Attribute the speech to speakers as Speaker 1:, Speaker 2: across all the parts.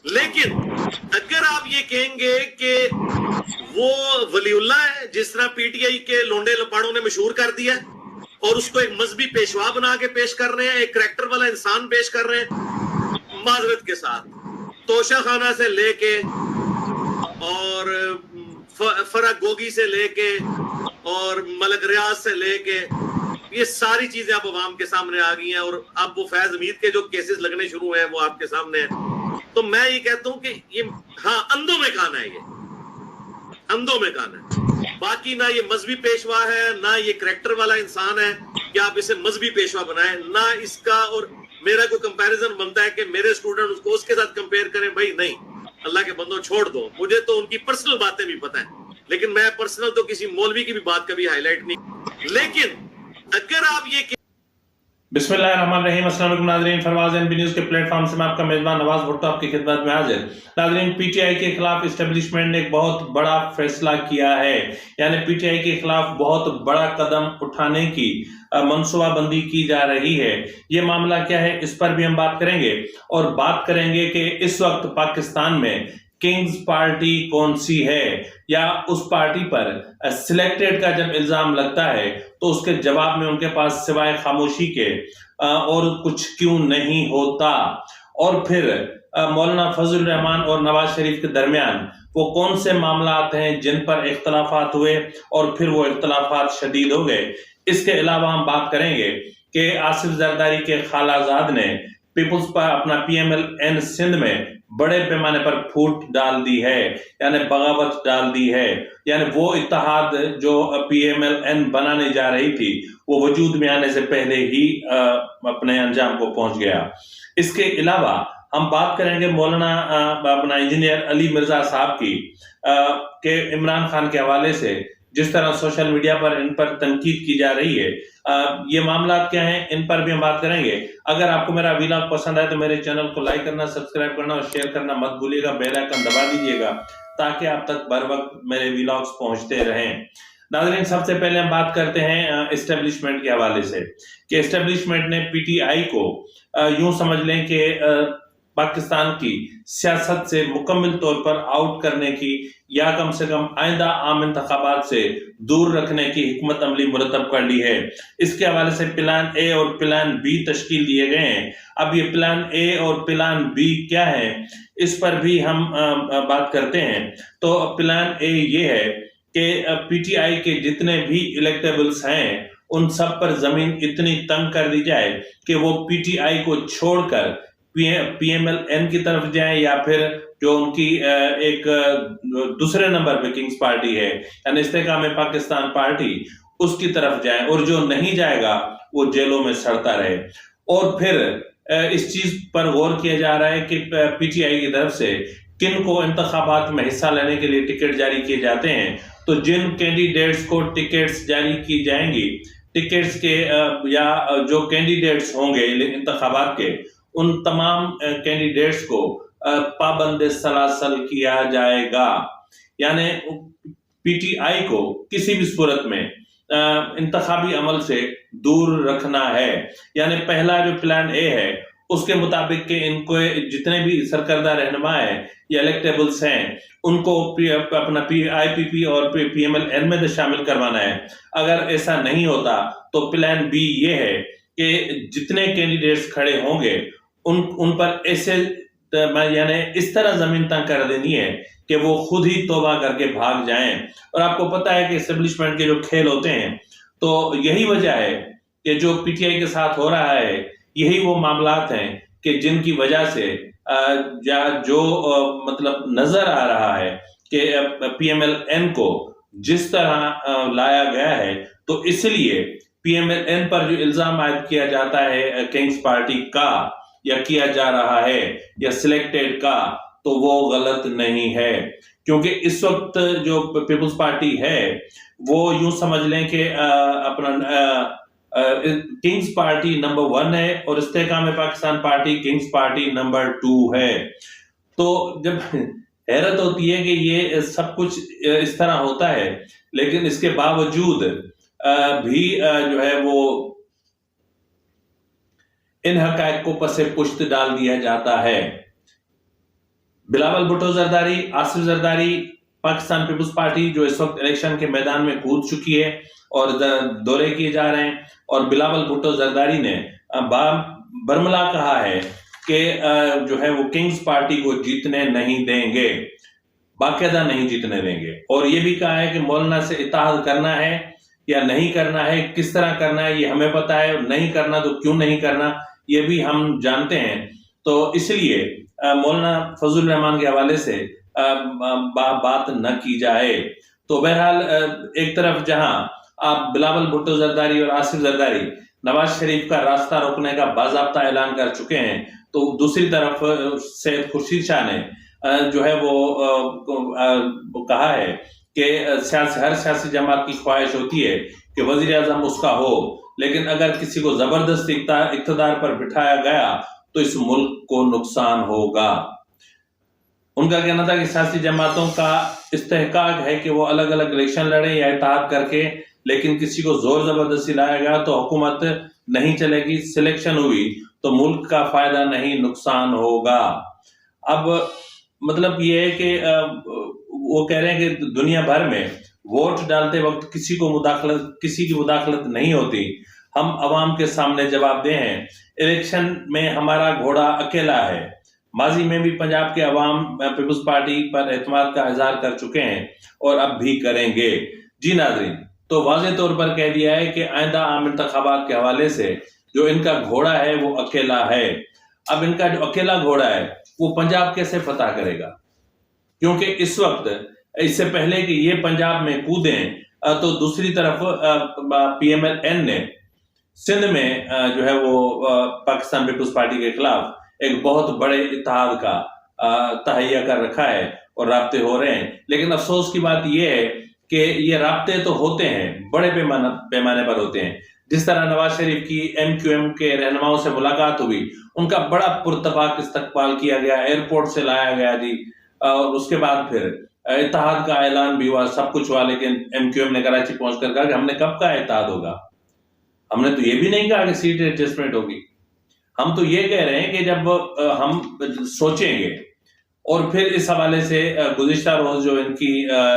Speaker 1: لیکن اگر آپ یہ کہیں گے کہ وہ ولی اللہ ہے جس طرح پی ٹی آئی کے لونڈے لپاڑوں نے مشہور کر دیا اور اس کو ایک مذہبی پیشوا بنا کے پیش کر رہے ہیں، ایک کریکٹر والا انسان پیش کر رہے ہیں، معذرت کے ساتھ توشہ خانہ سے لے کے اور فرح گوگی سے لے کے اور ملک ریاض سے لے کے یہ ساری چیزیں اب عوام کے سامنے آ گئی ہیں، اور اب وہ فیض حمید کے جو کیسز لگنے شروع ہوئے ہیں وہ آپ کے سامنے ہیں۔ تو میں یہ کہتا ہوں کہ یہ ہاں اندھوں میں کھانا ہے، یہ اندھوں میں کھانا ہے، باقی نہ یہ مذہبی پیشوا ہے نہ یہ کریکٹر والا انسان ہے کہ آپ اسے مذہبی پیشوا بنائیں، نہ اس کا اور میرا کوئی کمپیریزن بنتا ہے کہ میرے اسٹوڈنٹ اس کو اس کے ساتھ کمپیئر کریں۔ بھائی نہیں، اللہ کے بندوں چھوڑ دو، مجھے تو ان کی پرسنل باتیں بھی پتہ ہیں، لیکن میں پرسنل تو کسی مولوی کی بھی بات کبھی ہائی لائٹ نہیں، لیکن اگر آپ یہ
Speaker 2: بسم اللہ الرحمن الرحیم۔ السلام علیکم ناظرین، فرواز این بی نیوز کے پلیٹ فارم سے میں آپ کا میزبان نواز بھٹو آپ کی خدمت میں حاضر۔ ناظرین، پی ٹی آئی کے خلاف اسٹیبلشمنٹ نے ایک بہت بڑا فیصلہ کیا ہے، یعنی پی ٹی آئی کے خلاف بہت بڑا قدم اٹھانے کی منصوبہ بندی کی جا رہی ہے۔ یہ معاملہ کیا ہے اس پر بھی ہم بات کریں گے، اور بات کریں گے کہ اس وقت پاکستان میں کنگز پارٹی کون سی ہے، یا اس پارٹی پر سلیکٹڈ کا جب الزام لگتا ہے تو اس کے جواب میں ان کے پاس سوائے خاموشی کے اور کچھ کیوں نہیں ہوتا، اور پھر مولانا فضل الرحمان اور نواز شریف کے درمیان وہ کون سے معاملات ہیں جن پر اختلافات ہوئے اور پھر وہ اختلافات شدید ہو گئے۔ اس کے علاوہ ہم بات کریں گے کہ آصف زرداری کے خالہ زاد نے پیپلز پر اپنا P M L N Sindh میں بڑے پیمانے پر پھوٹ ڈال دی ہے، یعنی بغاوت ڈال دی ہے، یعنی وہ اتحاد جو پی ایم ایل این بنانے جا رہی تھی وہ وجود میں آنے سے پہلے ہی اپنے انجام کو پہنچ گیا۔ اس کے علاوہ ہم بات کریں گے مولانا اپنا انجینئر علی مرزا صاحب کی کہ عمران خان کے حوالے سے جس طرح سوشل میڈیا پر ان پر تنقید کی جا رہی ہے، یہ معاملات کیا ہیں ان پر بھی ہم بات کریں گے۔ اگر آپ کو میرا ویلاگ پسند آئے تو میرے چینل کو لائک کرنا، سبسکرائب کرنا اور شیئر کرنا مت بھولیے گا، بیل آئیکن دبا دیجیے گا تاکہ آپ تک بر وقت میرے ویلاگز پہنچتے رہیں۔ ناظرین، سب سے پہلے ہم بات کرتے ہیں اسٹیبلشمنٹ کے حوالے سے کہ اسٹیبلشمنٹ نے پی ٹی آئی کو یوں سمجھ لیں کہ پاکستان کی سیاست سے مکمل طور پر آؤٹ کرنے کی یا کم سے کم آئندہ عام انتخابات سے دور رکھنے کی حکمت عملی مرتب کر لی ہے۔ اس کے حوالے سے پلان اے اور پلان بی تشکیل دیے گئے ہیں۔ اب یہ پلان اے اور پلان بی کیا ہے اس پر بھی ہم بات کرتے ہیں۔ تو پلان اے یہ ہے کہ پی ٹی آئی کے جتنے بھی الیکٹیبلز ہیں ان سب پر زمین اتنی تنگ کر دی جائے کہ وہ پی ٹی آئی کو چھوڑ کر پی ایم ایل این کی طرف جائیں، یا پھر جو ان کی ایک دوسرے نمبر پہ کنگز پارٹی ہے یعنی استحکام پاکستان پارٹی، اس کی طرف جائیں، اور جو نہیں جائے گا وہ جیلوں میں سڑتا رہے۔ اور پھر اس چیز پر غور کیا جا رہا ہے کہ پی ٹی آئی کی طرف سے کن کو انتخابات میں حصہ لینے کے لیے ٹکٹ جاری کیے جاتے ہیں۔ تو جن کینڈیڈیٹس کو ٹکٹس جاری کی جائیں گی، ٹکٹس کے یا جو کینڈیڈیٹس ہوں گے انتخابات کے، ان تمام کینڈیڈیٹس کو پابند سلاسل کیا جائے گا، یعنی پی ٹی آئی کو کسی بھی صورت میں انتخابی عمل سے دور رکھنا ہے۔ یعنی پہلا جو پلان اے ہے اس کے مطابق کہ ان کو جتنے بھی سرکردہ رہنما ہیں یا الیکٹیبلز ہیں ان کو اپنا آئی پی پی اور پی ایم ایل این میں شامل کروانا ہے۔ اگر ایسا نہیں ہوتا تو پلان بی یہ ہے کہ جتنے کینڈیڈیٹس کھڑے ہوں گے ان پر ایسے یعنی اس طرح زمین تنگ کر دینی ہے کہ وہ خود ہی توبہ کر کے بھاگ جائیں۔ اور آپ کو پتا ہے کہ اسٹیبلشمنٹ کے جو کھیل ہوتے ہیں تو یہی وجہ ہے کہ جو پی ٹی آئی کے ساتھ ہو رہا ہے یہی وہ معاملات ہیں کہ جن کی وجہ سے جو مطلب نظر آ رہا ہے کہ پی ایم ایل این کو جس طرح لایا گیا ہے، تو اس لیے پی ایم ایل این پر جو الزام عائد کیا جاتا ہے کنگز پارٹی کا یا کیا جا رہا ہے یا سلیکٹڈ کا، تو وہ غلط نہیں ہے، کیونکہ اس وقت جو پیپلز پارٹی ہے وہ یوں سمجھ لیں کہ اپنا کنگز پارٹی نمبر 1 ہے اور Istehkam Pakistan party kings party نمبر 2 ہے۔ تو جب حیرت ہوتی ہے کہ یہ سب کچھ اس طرح ہوتا ہے، لیکن اس کے باوجود بھی جو ہے وہ ان حقائق کو پس پشت ڈال دیا جاتا ہے۔ بلاول بھٹو زرداری، آصف زرداری، پاکستان پیپلز پارٹی جو اس وقت الیکشن کے میدان میں کود چکی ہے اور دورے کیے جا رہے ہیں، اور بلاول بھٹو زرداری نے برملا کہا ہے کہ جو ہے وہ کنگز پارٹی کو جیتنے نہیں دیں گے، باقاعدہ نہیں جیتنے دیں گے، اور یہ بھی کہا ہے کہ مولانا سے اتحاد کرنا ہے یا نہیں کرنا ہے، کس طرح کرنا ہے یہ ہمیں پتا ہے، نہیں کرنا تو کیوں نہیں کرنا یہ بھی ہم جانتے ہیں، تو اس لیے مولانا فضل الرحمان کے حوالے سے بات نہ کی جائے۔ تو بہرحال ایک طرف جہاں آپ بلاول بھٹو زرداری اور آصف زرداری نواز شریف کا راستہ روکنے کا باضابطہ اعلان کر چکے ہیں، تو دوسری طرف سید خورشید شاہ نے جو ہے وہ کہا ہے کہ ہر سیاسی جماعت کی خواہش ہوتی ہے کہ وزیر اعظم اس کا ہو، لیکن اگر کسی کو زبردست اقتدار پر بٹھایا گیا تو اس ملک کو نقصان ہوگا۔ ان کا کہنا تھا کہ سیاسی جماعتوں کا استحقاق ہے کہ وہ الگ الگ الیکشن لڑیں یا اتحاد کر کے، لیکن کسی کو زور زبردستی لایا گیا تو حکومت نہیں چلے گی، سلیکشن ہوئی تو ملک کا فائدہ نہیں نقصان ہوگا۔ اب مطلب یہ ہے کہ وہ کہہ رہے ہیں کہ دنیا بھر میں ووٹ ڈالتے وقت کسی کی مداخلت نہیں ہوتی، ہم عوام کے سامنے جواب دہ ہیں، الیکشن میں ہمارا گھوڑا اکیلا ہے۔ ماضی میں بھی پنجاب کے عوام پیپلز پارٹی پر اعتماد کا اظہار کر چکے ہیں اور اب بھی کریں گے۔ جی ناظرین، تو واضح طور پر کہہ دیا ہے کہ آئندہ عام انتخابات کے حوالے سے جو ان کا گھوڑا ہے وہ اکیلا ہے۔ اب ان کا جو اکیلا گھوڑا ہے وہ پنجاب کیسے فتح کرے گا؟ کیونکہ اس وقت اس سے پہلے کہ یہ پنجاب میں کودیں تو دوسری طرف پی ایم ایل این نے سندھ میں جو ہے وہ پاکستان پیپلز پارٹی کے خلاف ایک بہت بڑے اتحاد کا تہیہ کر رکھا ہے اور رابطے ہو رہے ہیں، لیکن افسوس کی بات یہ ہے کہ یہ رابطے تو ہوتے ہیں، بڑے پیمانے پر ہوتے ہیں۔ جس طرح نواز شریف کی ایم کیو ایم کے رہنماؤں سے ملاقات ہوئی، ان کا بڑا پرتپاک استقبال کیا گیا، ایئرپورٹ سے لایا گیا جی، اور اس کے بعد پھر اتحاد کا اعلان بھی ہوا، سب کچھ ہوا، لیکن ایم کیو ایم نے کراچی پہنچ کر کہا کہ ہم نے کب کہا اتحاد ہوگا، ہم نے تو یہ بھی نہیں کہا کہ سیٹ ایڈجسٹمنٹ ہوگی، ہم تو یہ کہہ رہے ہیں کہ جب ہم سوچیں گے۔ اور پھر اس حوالے سے گزشتہ روز جو ان کی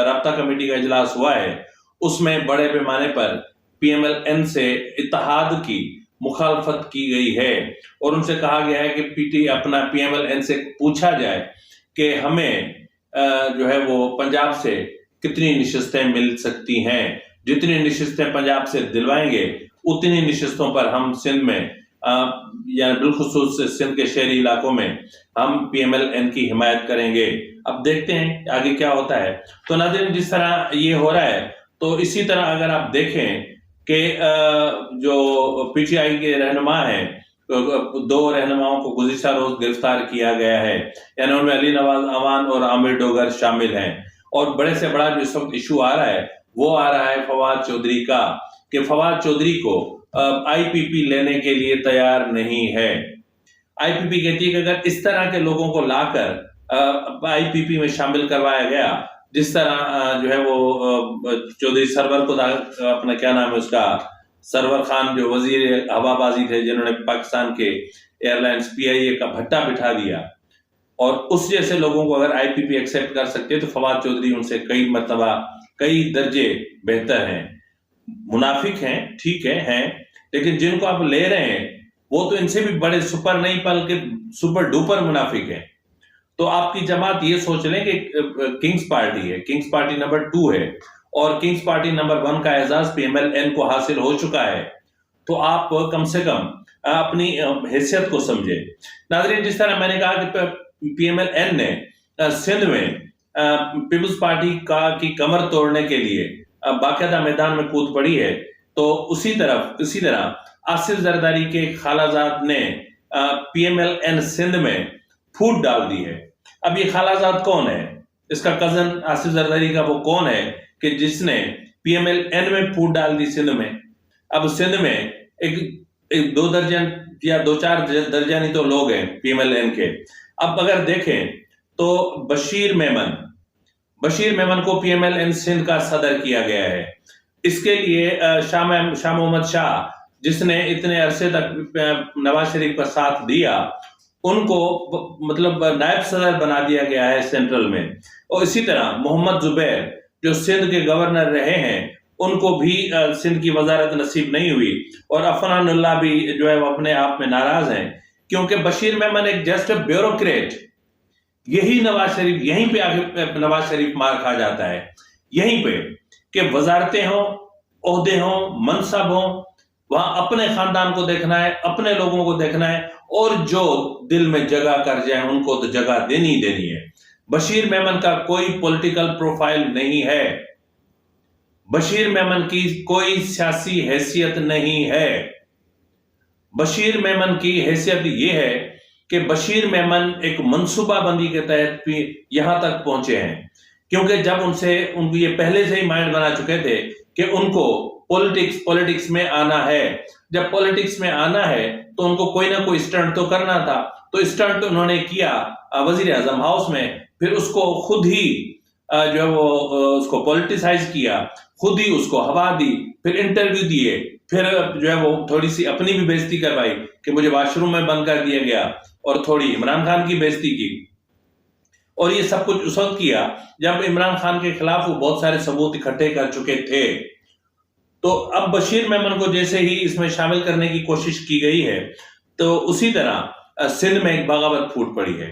Speaker 2: رابطہ کمیٹی کا اجلاس ہوا ہے اس میں بڑے پیمانے پر پی ایم ایل این سے اتحاد کی مخالفت کی گئی ہے، اور ان سے کہا گیا ہے کہ پی ایم ایل این سے پوچھا جائے کہ ہمیں جو ہے وہ پنجاب سے کتنی نشستیں مل سکتی ہیں، جتنی نشستیں پنجاب سے دلوائیں گے اتنی نشستوں پر ہم سندھ میں یعنی بالخصوص سندھ کے شہری علاقوں میں ہم پی ایم ایل این کی حمایت کریں گے۔ اب دیکھتے ہیں آگے کیا ہوتا ہے۔ تو ناظرین، جس طرح یہ ہو رہا ہے تو اسی طرح اگر آپ دیکھیں کہ جو پی ٹی آئی کے رہنما ہیں، 2 رہنماؤں کو گزشتہ روز گرفتار کیا گیا ہے، یعنی ان میں علی نواز اعوان اور عامر ڈوگر شامل ہیں، اور بڑے سے بڑا جو اس وقت ایشو آ رہا ہے وہ آ رہا ہے فواد چودھری کا، کہ فواد چودھری کو آئی پی پی لینے کے لیے تیار نہیں ہے۔ آئی پی پی کہتی ہے کہ اگر اس طرح کے لوگوں کو لا کر آئی پی پی میں شامل کروایا گیا، جس طرح جو ہے وہ چودھری سرور کو اپنا کیا نام ہے اس کا، سرور خان جو وزیر ہوا بازی تھے، جنہوں نے پاکستان کے ایئر لائنز پی آئی اے کا بھٹا بٹھا دیا، اور اس جیسے لوگوں کو اگر آئی پی پی ایکسیپٹ کر سکتے تو فواد چودھری ان سے کئی مرتبہ کئی درجے بہتر ہیں۔ منافق ہیں، ٹھیک ہے، لیکن جن کو آپ لے رہے ہیں وہ تو ان سے بھی بڑے سپر نہیں بلکہ سپر ڈوپر منافق ہیں۔ تو آپ کی جماعت یہ سوچ لیں کہ کنگز پارٹی ہے، کنگز پارٹی نمبر 2 ہے، اور کنگز پارٹی نمبر 1 کا اعزاز پی ایم ایل این کو حاصل ہو چکا ہے، تو آپ کم سے کم اپنی حیثیت کو سمجھے۔ ناظرین، جس طرح میں نے کہا کہ پی ایم ایل این نے سندھ میں پیپلز پارٹی کی کمر توڑنے کے لیے باقاعدہ میدان میں کود پڑی ہے، تو اسی طرح آصف زرداری کے خالہ زاد نے P M L N Sindh میں پھوٹ ڈال دی ہے۔ اب یہ خالہ زاد کون ہے؟ اس کا کزن آصف زرداری کا وہ کون ہے کہ جس نے پی ایم ایل این میں پھوٹ ڈال دی سندھ میں؟ اب سندھ میں ایک 2 درجن یا 2-4 درجن ہی تو لوگ ہیں پی ایم ایل این کے۔ اب اگر دیکھیں تو بشیر میمن کو P M L N Sindh کا صدر کیا گیا ہے۔ اس کے لیے شاہ محمد شاہ، جس نے اتنے عرصے تک نواز شریف کا ساتھ دیا، ان کو مطلب نائب صدر بنا دیا گیا ہے سینٹرل میں. اور اسی طرح محمد زبیر جو سندھ کے گورنر رہے ہیں ان کو بھی سندھ کی وزارت نصیب نہیں ہوئی. اور عفنان اللہ بھی جو ہے وہ اپنے آپ میں ناراض ہیں کیونکہ بشیر میمن ایک جسٹ بیوروکریٹ. یہی نواز شریف، یہیں پہ آگے نواز شریف مار کھا جاتا ہے، یہیں پہ کہ وزارتیں ہوں، عہدے ہوں، منصب ہوں، وہاں اپنے خاندان کو دیکھنا ہے، اپنے لوگوں کو دیکھنا ہے، اور جو دل میں جگہ کر جائیں ان کو تو جگہ دینی ہے. بشیر میمن کا کوئی پولیٹیکل پروفائل نہیں ہے، بشیر میمن کی کوئی سیاسی حیثیت نہیں ہے. بشیر میمن کی حیثیت یہ ہے کہ بشیر میمن ایک منصوبہ بندی کے تحت بھی یہاں تک پہنچے ہیں، کیونکہ جب ان کو یہ پہلے سے ہی مائنڈ بنا چکے تھے کہ ان کو پولیٹکس میں آنا ہے. جب پولیٹکس میں آنا ہے تو ان کو کوئی نہ کوئی اسٹنٹ تو کرنا تھا. تو اسٹنٹ انہوں نے کیا وزیر اعظم ہاؤس میں، پھر اس کو خود ہی جو ہے وہ اس کو پولیٹیسائز کیا، خود ہی اس کو ہوا دی، پھر انٹرویو دیے، پھر جو ہے وہ تھوڑی سی اپنی بھی بےزتی کروائی کہ مجھے واش روم میں بند کر دیا گیا، اور تھوڑی عمران خان کی بےزتی کی. اور یہ سب کچھ اس وقت کیا جب عمران خان کے خلاف وہ بہت سارے ثبوت اکٹھے کر چکے تھے. تو اب بشیر میمن کو جیسے ہی اس میں شامل کرنے کی کوشش کی گئی ہے تو اسی طرح سندھ میں ایک بغاوت پھوٹ پڑی ہے.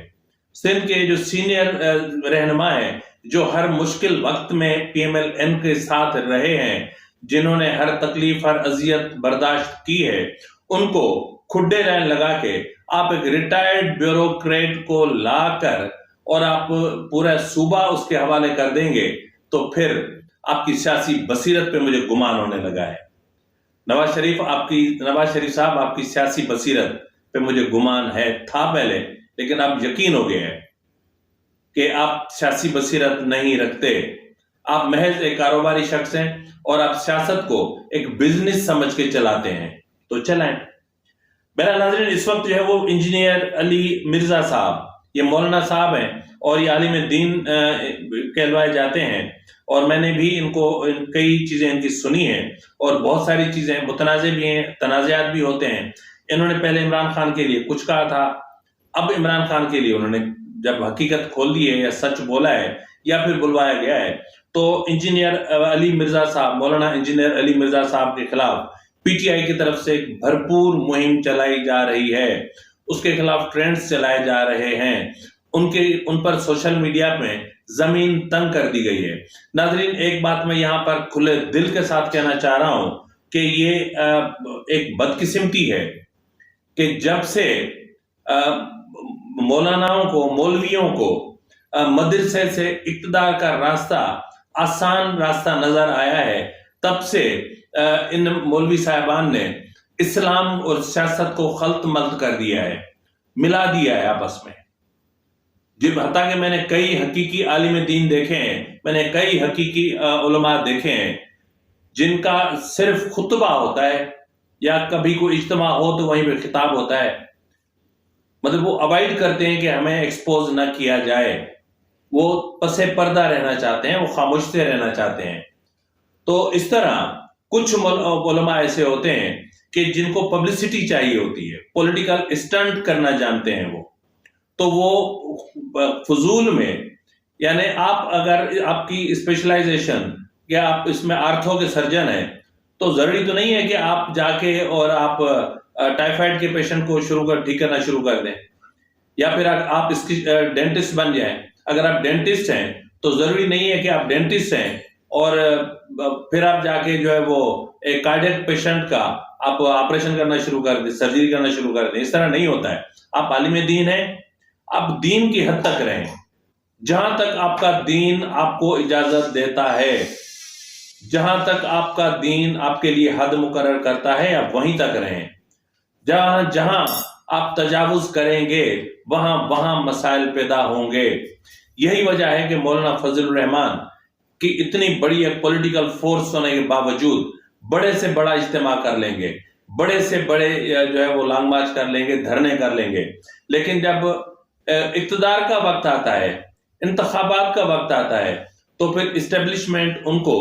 Speaker 2: سندھ کے جو سینئر رہنما ہیں، جو ہر مشکل وقت میں پی ایم ایل این کے ساتھ رہے ہیں، جنہوں نے ہر تکلیف، ہر اذیت برداشت کی ہے، ان کو کھڈے لائن لگا کے آپ ایک ریٹائرڈ بیوروکریٹ کو لا کر اور آپ پورا صوبہ اس کے حوالے کر دیں گے تو پھر آپ کی سیاسی بصیرت پہ مجھے گمان ہونے لگا ہے. نواز شریف صاحب آپ کی سیاسی بصیرت پہ مجھے گمان تھا پہلے، لیکن اب یقین ہو گیا ہے کہ آپ سیاسی بصیرت نہیں رکھتے. آپ محض ایک کاروباری شخص ہیں اور آپ سیاست کو ایک بزنس سمجھ کے چلاتے ہیں، تو چلائیں. میرا ناظرین، اس وقت جو ہے وہ انجینئر علی مرزا صاحب، یہ مولانا صاحب ہیں اور یہ عالم دین کہلوائے جاتے ہیں، اور میں نے بھی ان کو کئی چیزیں ان کی سنی ہیں، اور بہت ساری چیزیں متنازع بھی ہیں، تنازعات بھی ہوتے ہیں. انہوں نے پہلے عمران خان کے لیے کچھ کہا تھا، اب عمران خان کے لیے انہوں نے جب حقیقت کھول دی ہے یا سچ بولا ہے یا پھر بلوایا گیا ہے، تو انجینئر علی مرزا صاحب، مولانا انجینئر علی مرزا صاحب کے خلاف پی ٹی آئی کی طرف سے ایک بھرپور مہم چلائی جا رہی ہے. اس کے خلاف ٹرینڈز چلائے جا رہے ہیں، ان پر سوشل میڈیا میں زمین تنگ کر دی گئی ہے. ناظرین، ایک بات میں یہاں پر کھلے دل کے ساتھ کہنا چاہ رہا ہوں کہ یہ ایک بدقسمتی ہے کہ جب سے مولاناؤں کو، مولویوں کو مدرسے سے اقتدار کا راستہ آسان راستہ نظر آیا ہے، تب سے ان مولوی صاحبان نے اسلام اور سیاست کو خلط ملط کر دیا ہے، ملا دیا ہے آپس میں. جب حتیٰ کہ میں نے کئی حقیقی عالم دین دیکھے ہیں، میں نے کئی حقیقی علماء دیکھے ہیں جن کا صرف خطبہ ہوتا ہے یا کبھی کوئی اجتماع ہو تو وہیں پہ خطاب ہوتا ہے، مطلب وہ اوائڈ کرتے ہیں کہ ہمیں ایکسپوز نہ کیا جائے، وہ پس پردہ رہنا چاہتے ہیں، وہ خاموش سے رہنا چاہتے ہیں. تو اس طرح کچھ علماء ایسے ہوتے ہیں کہ جن کو پبلسٹی چاہیے ہوتی ہے، پولیٹیکل اسٹنٹ کرنا جانتے ہیں وہ، تو وہ فضول میں، یعنی آپ اگر آپ کی اسپیشلائزیشن یا آپ اس میں آرتھو کے سرجن ہیں تو ضروری تو نہیں ہے کہ آپ جا کے اور آپ ٹائیفائڈ کے پیشنٹ کو ٹھیک کرنا شروع کر دیں، یا پھر آپ اس کی ڈینٹسٹ بن جائیں. اگر آپ ڈینٹسٹ ہیں تو ضروری نہیں ہے کہ آپ ڈینٹسٹ ہیں اور پھر آپ جا کے جو ہے وہ ایک کارڈیک پیشنٹ کا آپ آپریشن کرنا شروع کر دیں، سرجری کرنا شروع کر دیں. اس طرح نہیں ہوتا ہے. آپ عالم دین ہیں، آپ دین کی حد تک رہیں، جہاں تک آپ کا دین آپ کو اجازت دیتا ہے، جہاں تک آپ کا دین آپ کے لیے حد مقرر کرتا ہے آپ وہیں تک رہیں. جہاں آپ تجاوز کریں گے وہاں مسائل پیدا ہوں گے. یہی وجہ ہے کہ مولانا فضل الرحمان کی اتنی بڑی ایک پولیٹیکل فورس ہونے کے باوجود بڑے سے بڑا اجتماع کر لیں گے، بڑے سے بڑے جو ہے وہ لانگ مارچ کر لیں گے، دھرنے کر لیں گے، لیکن جب اقتدار کا وقت آتا ہے، انتخابات کا وقت آتا ہے، تو پھر اسٹیبلشمنٹ ان کو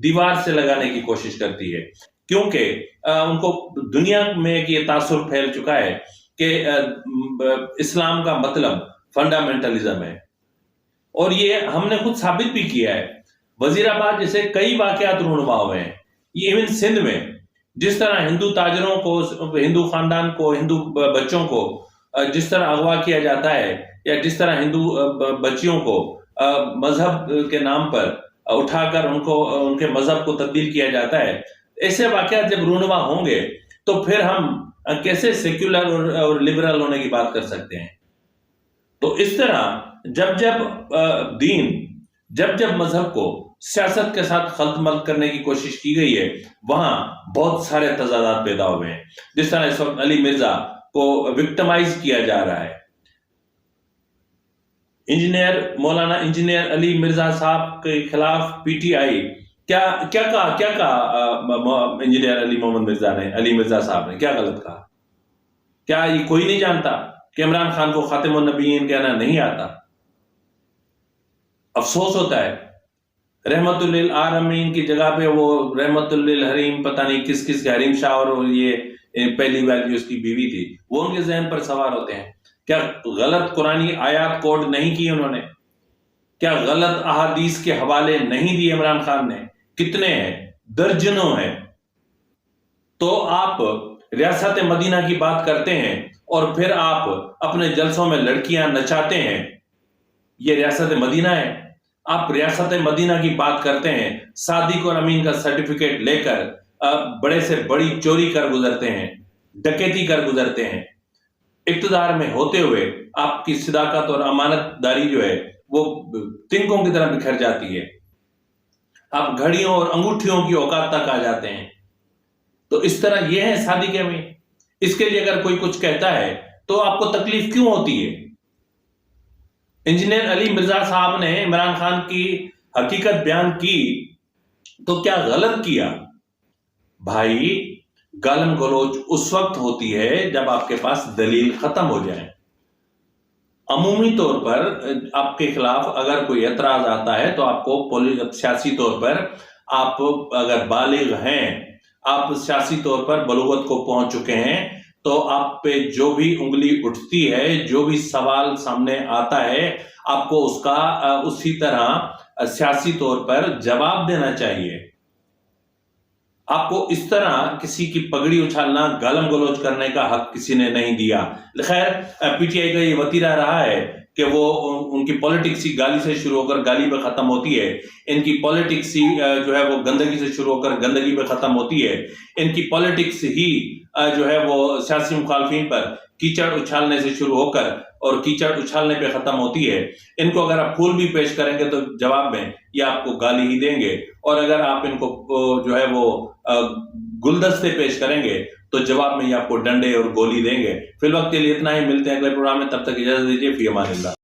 Speaker 2: دیوار سے لگانے کی کوشش کرتی ہے، کیونکہ ان کو دنیا میں یہ تاثر پھیل چکا ہے کہ اسلام کا مطلب فنڈامنٹلزم ہے، اور یہ ہم نے خود ثابت بھی کیا ہے۔ وزیر آباد جیسے کئی واقعات رونما ہوئے ہیں، یہ ایون سندھ میں جس طرح ہندو تاجروں کو، ہندو خاندان کو، ہندو بچوں کو جس طرح اغوا کیا جاتا ہے، یا جس طرح ہندو بچیوں کو مذہب کے نام پر اٹھا کر ان کے مذہب کو تبدیل کیا جاتا ہے، ایسے واقعات جب رونما ہوں گے تو پھر ہم کیسے سیکولر اور لبرل ہونے کی بات کر سکتے ہیں؟ تو اس طرح جب مذہب کو سیاست کے ساتھ خلط ملط کرنے کی کوشش کی گئی ہے، وہاں بہت سارے تضادات پیدا ہوئے ہیں۔ جس طرح اس وقت علی مرزا کو وکٹمائز کیا جا رہا ہے، مولانا انجینئر علی مرزا صاحب کے خلاف پی ٹی آئی کیا کہا انجینئر علی مرزا صاحب نے کیا غلط کہا؟ کیا یہ کوئی نہیں جانتا کہ عمران خان کو خاتم النبیین کہنا نہیں آتا؟ افسوس ہوتا ہے، رحمت للعالمین کی جگہ پہ وہ رحمت للحریم، پتہ نہیں کس کے حریم شاہ، اور یہ پہلی بار جو اس کی بیوی تھی، وہ ان کے ذہن پر سوار ہوتے ہیں۔ کیا غلط قرآنی آیات کوڈ نہیں کی انہوں نے؟ کیا غلط احادیث کے حوالے نہیں دیے عمران خان نے؟ کتنے ہیں؟ درجنوں ہیں۔ تو آپ ریاست مدینہ کی بات کرتے ہیں اور پھر آپ اپنے جلسوں میں لڑکیاں نچاتے ہیں، یہ ریاست مدینہ ہے؟ آپ ریاست مدینہ کی بات کرتے ہیں، صادق اور امین کا سرٹیفکیٹ لے کر بڑے سے بڑی چوری کر گزرتے ہیں، ڈکیتی کر گزرتے ہیں۔ اقتدار میں ہوتے ہوئے آپ کی صداقت اور امانت داری جو ہے وہ تنکوں کی طرح بکھر جاتی ہے، آپ گھڑیوں اور انگوٹھیوں کی اوقات تک آ جاتے ہیں۔ تو اس طرح یہ ہے صادق امین۔ اس کے لیے اگر کوئی کچھ کہتا ہے تو آپ کو تکلیف کیوں ہوتی ہے؟ انجینئر علی مرزا صاحب نے عمران خان کی حقیقت بیان کی تو کیا غلط کیا؟ بھائی، گالم گلوچ اس وقت ہوتی ہے جب آپ کے پاس دلیل ختم ہو جائے۔ عمومی طور پر آپ کے خلاف اگر کوئی اعتراض آتا ہے تو آپ کو سیاسی طور پر، آپ اگر بالغ ہیں، آپ سیاسی طور پر بلوغت کو پہنچ چکے ہیں، تو آپ پہ جو بھی انگلی اٹھتی ہے، جو بھی سوال سامنے آتا ہے، آپ کو اس کا اسی طرح سیاسی طور پر جواب دینا چاہیے۔ آپ کو اس طرح کسی کی پگڑی اچھالنا، گالم گلوچ کرنے کا حق کسی نے نہیں دیا۔ خیر، پی ٹی آئی کا یہ وتیرہ رہا ہے کہ وہ ان کی پالیٹکس ہی گالی سے شروع ہو کر گالی پہ ختم ہوتی ہے، ان کی پالیٹکس ہی جو ہے وہ گندگی سے شروع ہو کر گندگی پہ ختم ہوتی ہے، ان کی پالیٹکس ہی جو ہے وہ سیاسی مخالفین پر کیچڑ اچھالنے سے شروع ہو کر اور کیچڑ اچھالنے پہ ختم ہوتی ہے۔ ان کو اگر آپ پھول بھی پیش کریں گے تو جواب میں یہ آپ کو گالی ہی دیں گے، اور اگر آپ ان کو جو ہے وہ گلدستے پیش کریں گے تو جواب میں یہ آپ کو ڈنڈے اور گولی دیں گے۔ فی الوقت کے لیے اتنا ہی، ملتے ہیں اگلے پروگرام میں، تب تک اجازت دیجیے، فی امان اللہ۔